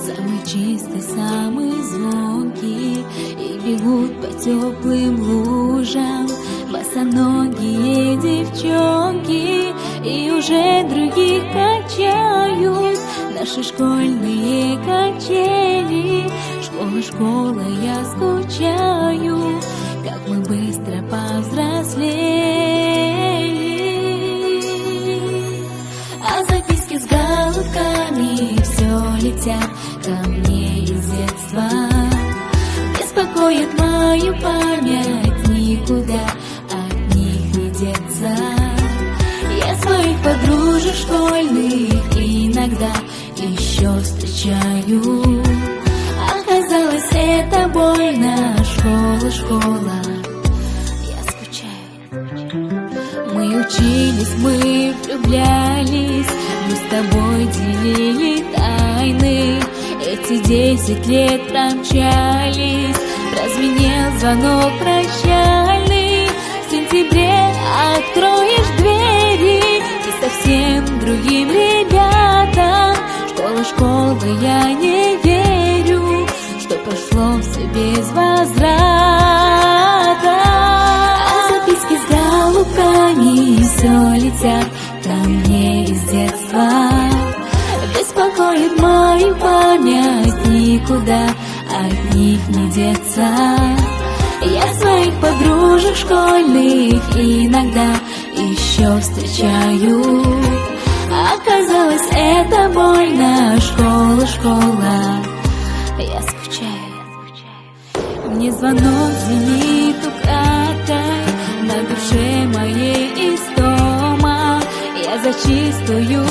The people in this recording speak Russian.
самый чистый, самый звонкий, и бегут по теплым лужам босоногие девчонки, и уже других качают наши школьные качели. Школа, школа, я скучаю, как мы быстро повзрослели. А записки с галочками все летят ко мне из детства, беспокоит мою память, никуда от них не деться. Я своих подружек школьных иногда еще встречаю. Оказалось, это больно, школа, школа, я скучаю. Мы учились, мы влюблялись, мы с тобой делили тайны. Эти 10 лет промчались, прозвенел звонок прощальный. В сентябре откроешь двери и совсем другим ребятам. Школа, школа, я не верю, что пошло все без возврата. А записки с голубками все летят ко мне из детства, беспокоит мою память, никуда от них не деться. Я своих подружек школьных иногда еще встречаю. Оказалось, это больно, школа, школа, я скучаю. Мне звонок звенит украдкой, на душе моей истома. Я за чистую